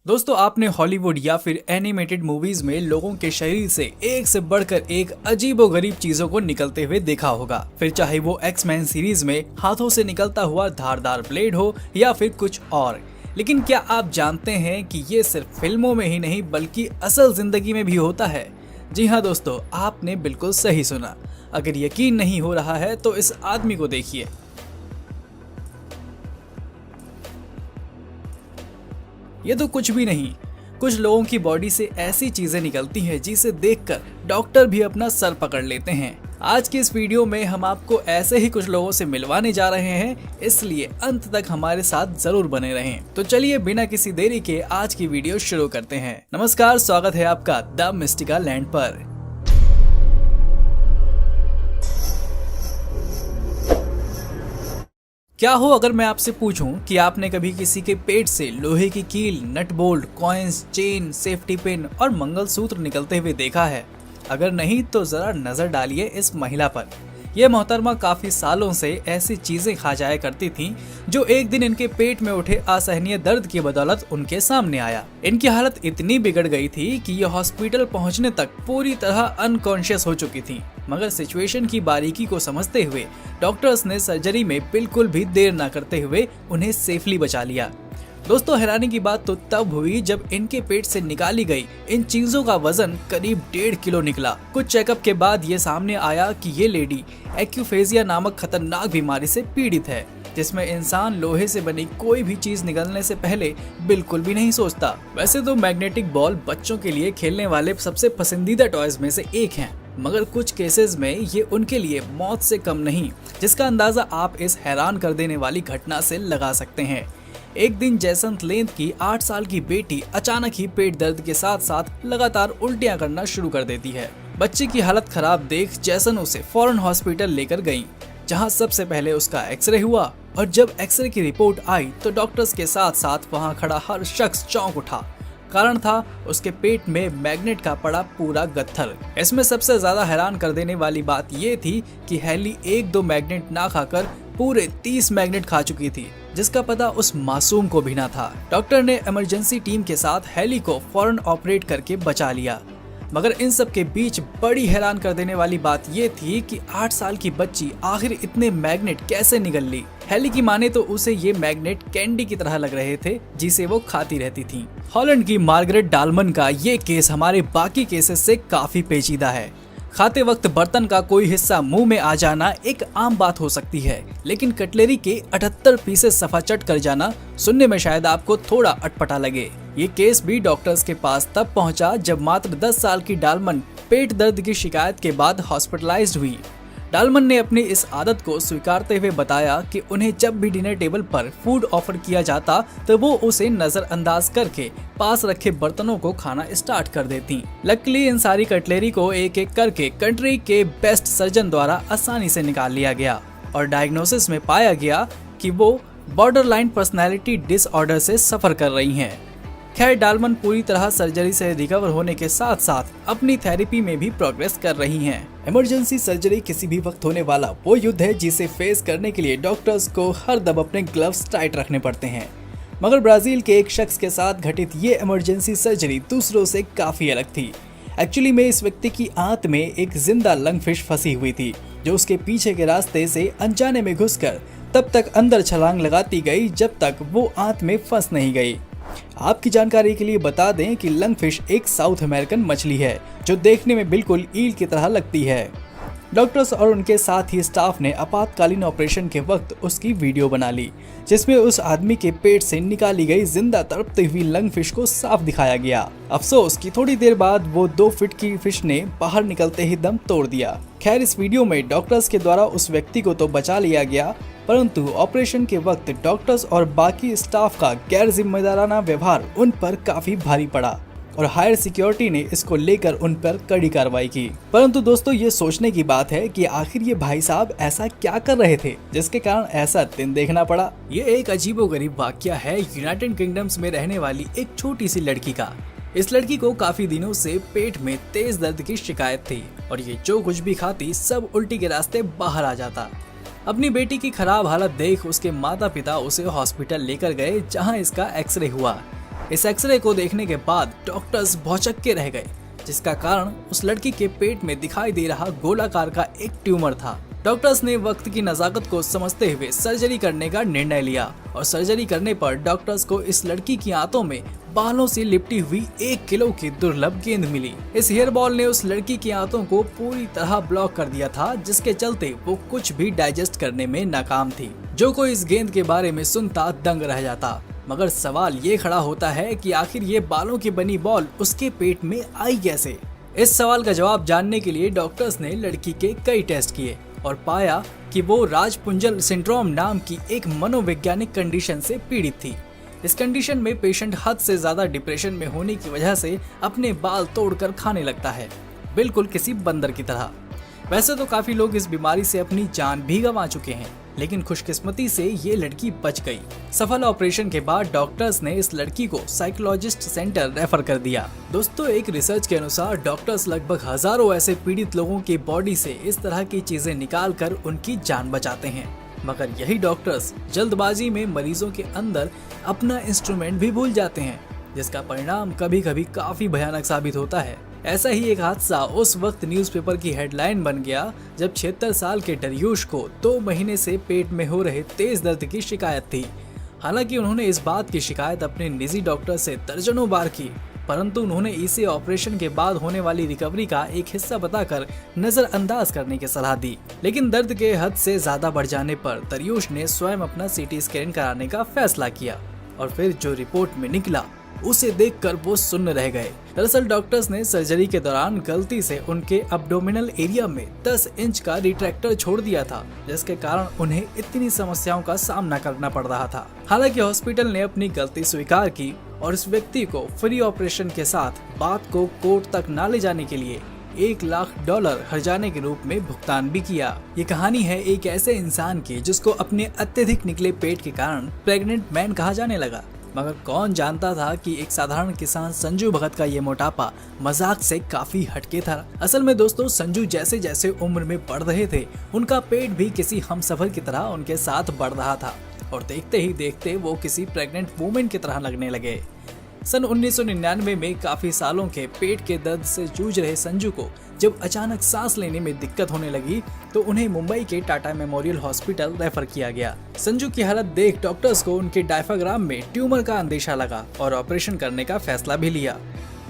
दोस्तों, आपने हॉलीवुड या फिर एनिमेटेड मूवीज में लोगों के शरीर से एक से बढ़कर एक अजीबोगरीब चीजों को निकलते हुए देखा होगा। फिर चाहे वो एक्स-मैन सीरीज में हाथों से निकलता हुआ धारदार ब्लेड हो या फिर कुछ और। लेकिन क्या आप जानते हैं कि ये सिर्फ फिल्मों में ही नहीं बल्कि असल जिंदगी में भी होता है? जी हाँ दोस्तों, आपने बिल्कुल सही सुना। अगर यकीन नहीं हो रहा है तो इस आदमी को देखिए। ये तो कुछ भी नहीं, कुछ लोगों की बॉडी से ऐसी चीजें निकलती हैं जिसे देखकर डॉक्टर भी अपना सर पकड़ लेते हैं। आज की इस वीडियो में हम आपको ऐसे ही कुछ लोगों से मिलवाने जा रहे हैं, इसलिए अंत तक हमारे साथ जरूर बने रहें। तो चलिए बिना किसी देरी के आज की वीडियो शुरू करते हैं। नमस्कार, स्वागत है आपका द मिस्टिका लैंड पर। क्या हो अगर मैं आपसे पूछूं कि आपने कभी किसी के पेट से लोहे की कील, nut bolt, coins, chain, safety pin और मंगलसूत्र निकलते हुए देखा है? अगर नहीं तो जरा नजर डालिए इस महिला पर। यह मोहतरमा काफी सालों से ऐसी चीजें खा जाया करती थीं, जो एक दिन इनके पेट में उठे असहनीय दर्द की बदौलत उनके सामने आया। इनकी हालत इतनी बिगड़ गई थी कि ये हॉस्पिटल पहुंचने तक पूरी तरह अनकॉन्शियस हो चुकी थी। मगर सिचुएशन की बारीकी को समझते हुए डॉक्टर्स ने सर्जरी में बिल्कुल भी देर न करते हुए उन्हें सेफली बचा लिया। दोस्तों, हैरानी की बात तो तब हुई जब इनके पेट से निकाली गई इन चीजों का वजन करीब 1.5 किलो निकला। कुछ चेकअप के बाद ये सामने आया कि ये लेडी एक्यूफेजिया नामक खतरनाक बीमारी से पीड़ित है, जिसमें इंसान लोहे से बनी कोई भी चीज निकलने से पहले बिल्कुल भी नहीं सोचता। वैसे तो मैग्नेटिक बॉल बच्चों के लिए खेलने वाले सबसे पसंदीदा टॉयज में से एक हैं, मगर कुछ केसेस में ये उनके लिए मौत से कम नहीं, जिसका अंदाजा आप इस हैरान कर देने वाली घटना से लगा सकते हैं। एक दिन जैसंत लेंथ की 8 साल की बेटी अचानक ही पेट दर्द के साथ साथ लगातार उल्टियां करना शुरू कर देती है। बच्चे की हालत खराब देख जैसन उसे फौरन हॉस्पिटल लेकर गयी, जहां सबसे पहले उसका एक्सरे हुआ। और जब एक्सरे की रिपोर्ट आई तो डॉक्टर्स के साथ साथ वहां खड़ा हर शख्स चौंक उठा। कारण था उसके पेट में मैग्नेट का पड़ा पूरा गत्थर। इसमें सबसे ज्यादा हैरान कर देने वाली बात ये थी कि हैली 1-2 मैग्नेट ना खाकर पूरे 30 मैग्नेट खा चुकी थी, जिसका पता उस मासूम को भी ना था। डॉक्टर ने इमरजेंसी टीम के साथ हैली को फौरन ऑपरेट करके बचा लिया। मगर इन सब के बीच बड़ी हैरान कर देने वाली बात ये थी कि 8 साल की बच्ची आखिर इतने मैग्नेट कैसे निगल ली। हैली की माने तो उसे ये मैग्नेट कैंडी की तरह लग रहे थे, जिसे वो खाती रहती थी। हॉलैंड की मार्गरेट डालमन का ये केस हमारे बाकी केसेस से काफी पेचीदा है। खाते वक्त बर्तन का कोई हिस्सा मुंह में आ जाना एक आम बात हो सकती है, लेकिन कटलरी के 78 पीसेस सफा चट कर जाना सुनने में शायद आपको थोड़ा अटपटा लगे। ये केस भी डॉक्टर्स के पास तब पहुंचा जब मात्र 10 साल की डालमन पेट दर्द की शिकायत के बाद हॉस्पिटलाइज्ड हुई। डालमन ने अपनी इस आदत को स्वीकारते हुए बताया कि उन्हें जब भी डिनर टेबल पर फूड ऑफर किया जाता तो वो उसे नजरअंदाज करके पास रखे बर्तनों को खाना स्टार्ट कर देती। लकीली इन सारी कटलेरी को एक एक करके कंट्री के बेस्ट सर्जन द्वारा आसानी से निकाल लिया गया और डायग्नोसिस में पाया गया कि वो बॉर्डरलाइन पर्सनैलिटी डिसऑर्डर से सफर कर रही हैं। खैर, डालमन पूरी तरह सर्जरी से रिकवर होने के साथ साथ अपनी थेरेपी में भी प्रोग्रेस कर रही हैं। इमरजेंसी सर्जरी किसी भी वक्त होने वाला वो युद्ध है जिसे फेस करने के लिए डॉक्टर्स को हर दम अपने ग्लव्स टाइट रखने पड़ते हैं। मगर ब्राजील के एक शख्स के साथ घटित ये इमरजेंसी सर्जरी दूसरों से काफी अलग थी। एक्चुअली में इस व्यक्ति की आंत में एक जिंदा लंगफिश फंसी हुई थी, जो उसके पीछे के रास्ते से अनजाने में घुसकर तब तक अंदर छलांग लगाती गई जब तक वो आंत में फंस नहीं गई। आपकी जानकारी के लिए बता दें कि लंगफिश एक साउथ अमेरिकन मछली है जो देखने में बिल्कुल ईल की तरह लगती है। डॉक्टर्स और उनके साथ ही स्टाफ ने आपातकालीन ऑपरेशन के वक्त उसकी वीडियो बना ली, जिसमें उस आदमी के पेट से निकाली गई जिंदा तड़पती हुई लंगफिश को साफ दिखाया गया। अफसोस कि थोड़ी देर बाद वो 2 फीट की फिश ने बाहर निकलते ही दम तोड़ दिया। खैर, इस वीडियो में डॉक्टर्स के द्वारा उस व्यक्ति को तो बचा लिया गया, परंतु ऑपरेशन के वक्त डॉक्टर्स और बाकी स्टाफ का गैर जिम्मेदाराना व्यवहार उन पर काफी भारी पड़ा और हायर सिक्योरिटी ने इसको लेकर उन पर कड़ी कार्रवाई की। परंतु दोस्तों, ये सोचने की बात है कि आखिर ये भाई साहब ऐसा क्या कर रहे थे जिसके कारण ऐसा दिन देखना पड़ा। ये एक अजीबोगरीब वाकया है यूनाइटेड किंगडम्स में रहने वाली एक छोटी सी लड़की का। इस लड़की को काफी दिनों से पेट में तेज दर्द की शिकायत थी और ये जो कुछ भी खाती सब उल्टी के रास्ते बाहर आ जाता। अपनी बेटी की खराब हालत देख उसके माता पिता उसे हॉस्पिटल लेकर गए, जहां इसका एक्सरे हुआ। इस एक्सरे को देखने के बाद डॉक्टर्स भौचक्के रह गए, जिसका कारण उस लड़की के पेट में दिखाई दे रहा गोलाकार का एक ट्यूमर था। डॉक्टर्स ने वक्त की नजाकत को समझते हुए सर्जरी करने का निर्णय लिया और सर्जरी करने पर डॉक्टर्स को इस लड़की की आंतों में बालों से लिपटी हुई 1 किलो की दुर्लभ गेंद मिली। इस हेयर बॉल ने उस लड़की की आंतों को पूरी तरह ब्लॉक कर दिया था, जिसके चलते वो कुछ भी डाइजेस्ट करने में नाकाम थी। जो कोई इस गेंद के बारे में सुनता दंग रह जाता। मगर सवाल ये खड़ा होता है कि आखिर ये बालों की बनी बॉल उसके पेट में आई कैसे? इस सवाल का जवाब जानने के लिए डॉक्टर्स ने लड़की के कई टेस्ट किए और पाया कि वो राजपुंजल सिंड्रोम नाम की एक मनोवैज्ञानिक कंडीशन से पीड़ित थी। इस कंडीशन में पेशेंट हद से ज्यादा डिप्रेशन में होने की वजह से अपने बाल तोड़कर खाने लगता है, बिल्कुल किसी बंदर की तरह। वैसे तो काफी लोग इस बीमारी से अपनी जान भी गंवा चुके हैं, लेकिन खुशकिस्मती से ये लड़की बच गई। सफल ऑपरेशन के बाद डॉक्टर्स ने इस लड़की को साइकोलॉजिस्ट सेंटर रेफर कर दिया। दोस्तों, एक रिसर्च के अनुसार डॉक्टर्स लगभग हजारों ऐसे पीड़ित लोगों की बॉडी से इस तरह की चीजें निकाल कर उनकी जान बचाते हैं। मगर यही डॉक्टर्स जल्दबाजी में मरीजों के अंदर अपना इंस्ट्रूमेंट भी भूल जाते हैं, जिसका परिणाम कभी कभी काफी भयानक साबित होता है। ऐसा ही एक हादसा उस वक्त न्यूज़पेपर की हेडलाइन बन गया जब 76 साल के डरियूश को 2 महीने से पेट में हो रहे तेज दर्द की शिकायत थी। हालांकि उन्होंने इस बात की शिकायत अपने निजी डॉक्टर से दर्जनों बार की, परंतु उन्होंने इसे ऑपरेशन के बाद होने वाली रिकवरी का एक हिस्सा बताकर नजरअंदाज करने की सलाह दी। लेकिन दर्द के हद से ज्यादा बढ़ जाने पर दरियूश ने स्वयं अपना सीटी स्कैन कराने का फैसला किया और फिर जो रिपोर्ट में निकला उसे देखकर वो सुन्न रह गए। दरअसल डॉक्टर्स ने सर्जरी के दौरान गलती से उनके एब्डोमिनल एरिया में 10 इंच का रिट्रैक्टर छोड़ दिया था, जिसके कारण उन्हें इतनी समस्याओं का सामना करना पड़ रहा था। हालांकि हॉस्पिटल ने अपनी गलती स्वीकार की और इस व्यक्ति को फ्री ऑपरेशन के साथ बात को कोर्ट तक न ले जाने के लिए $1 लाख हर्जाने के रूप में भुगतान भी किया। ये कहानी है एक ऐसे इंसान की जिसको अपने अत्यधिक निकले पेट के कारण प्रेग्नेंट मैन कहा जाने लगा। मगर कौन जानता था कि एक साधारण किसान संजू भगत का ये मोटापा मजाक से काफी हटके था। असल में दोस्तों, संजू जैसे जैसे उम्र में बढ़ रहे थे, उनका पेट भी किसी हमसफर की तरह उनके साथ बढ़ रहा था और देखते ही देखते वो किसी प्रेग्नेंट वुमेन की तरह लगने लगे। सन 1999 में काफी सालों के पेट के दर्द से जूझ रहे संजू को जब अचानक सांस लेने में दिक्कत होने लगी तो उन्हें मुंबई के टाटा मेमोरियल हॉस्पिटल रेफर किया गया। संजू की हालत देख डॉक्टर्स को उनके डायफ्राम में ट्यूमर का अंदेशा लगा और ऑपरेशन करने का फैसला भी लिया।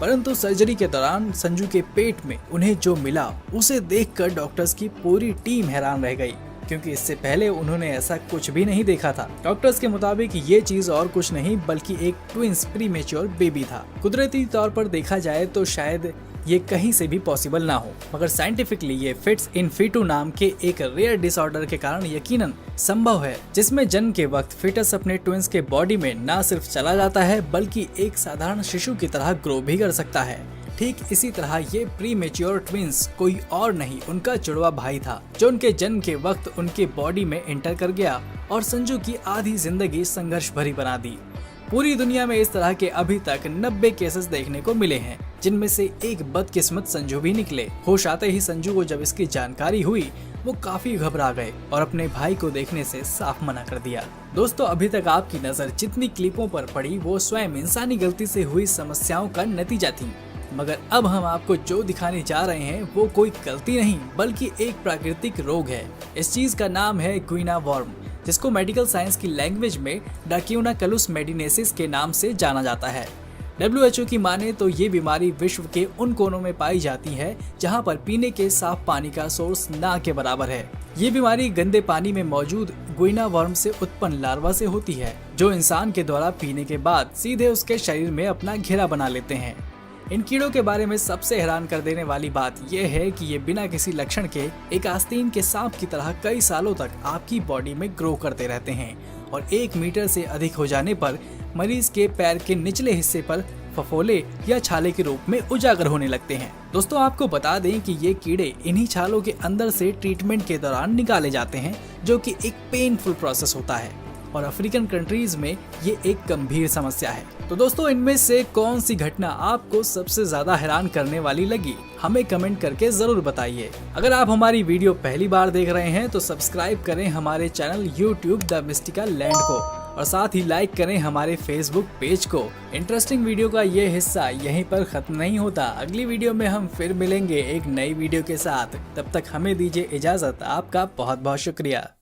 परंतु सर्जरी के दौरान संजू के पेट में उन्हें जो मिला उसे देखकर डॉक्टर्स की पूरी टीम हैरान रह गई, क्योंकि इससे पहले उन्होंने ऐसा कुछ भी नहीं देखा था। डॉक्टर्स के मुताबिक ये चीज और कुछ नहीं बल्कि एक ट्विंस प्रीमेच्योर बेबी था। कुदरती तौर पर देखा जाए तो शायद ये कहीं से भी पॉसिबल ना हो, मगर साइंटिफिकली ये फिट्स इन फीटू नाम के एक रेयर डिसऑर्डर के कारण यकीनन संभव है, जिसमें जन्म के वक्त फिटस अपने ट्विंस के बॉडी में न सिर्फ चला जाता है बल्कि एक साधारण शिशु की तरह ग्रो भी कर सकता है। ठीक इसी तरह ये प्रीमेच्योर ट्विंस कोई और नहीं उनका जुड़वा भाई था, जो उनके जन्म के वक्त उनके बॉडी में एंटर कर गया और संजू की आधी जिंदगी संघर्ष भरी बना दी। पूरी दुनिया में इस तरह के अभी तक 90 केसेस देखने को मिले हैं, जिनमें से एक बदकिस्मत संजू भी निकले। होश आते ही संजू को जब इसकी जानकारी हुई वो काफी घबरा गए और अपने भाई को देखने से साफ मना कर दिया। दोस्तों, अभी तक आपकी नजर जितनी क्लिपों पर पड़ी वो स्वयं इंसानी गलती से हुई समस्याओं का नतीजा थी, मगर अब हम आपको जो दिखाने जा रहे हैं वो कोई गलती नहीं बल्कि एक प्राकृतिक रोग है। इस चीज का नाम है गुइना वॉर्म, जिसको मेडिकल साइंस की लैंग्वेज में डाक्यूनाकलुस मेडिनेसिस के नाम से जाना जाता है। WHO की माने तो ये बीमारी विश्व के उन कोनों में पाई जाती है जहां पर पीने के साफ पानी का सोर्स ना के बराबर है। ये बीमारी गंदे पानी में मौजूद गुइना वर्म से उत्पन्न लार्वा से होती है, जो इंसान के द्वारा पीने के बाद सीधे उसके शरीर में अपना घेरा बना लेते हैं। इन कीड़ों के बारे में सबसे हैरान कर देने वाली बात यह है कि ये बिना किसी लक्षण के एक आस्तीन के सांप की तरह कई सालों तक आपकी बॉडी में ग्रो करते रहते हैं और 1 मीटर से अधिक हो जाने पर मरीज के पैर के निचले हिस्से पर फफोले या छाले के रूप में उजागर होने लगते हैं। दोस्तों, आपको बता दें कि ये कीड़े इन्हीं छालों के अंदर से ट्रीटमेंट के दौरान निकाले जाते हैं, जो कि एक पेनफुल प्रोसेस होता है और अफ्रीकन कंट्रीज में ये एक गंभीर समस्या है। तो दोस्तों, इनमें से कौन सी घटना आपको सबसे ज्यादा हैरान करने वाली लगी, हमें कमेंट करके जरूर बताइए। अगर आप हमारी वीडियो पहली बार देख रहे हैं तो सब्सक्राइब करें हमारे channel YouTube the mystical land को और साथ ही लाइक करें हमारे फेसबुक पेज को। इंटरेस्टिंग वीडियो का ये हिस्सा यहीं पर खत्म नहीं होता। अगली वीडियो में हम फिर मिलेंगे एक नई वीडियो के साथ। तब तक हमें दीजिए इजाजत। आपका बहुत बहुत शुक्रिया।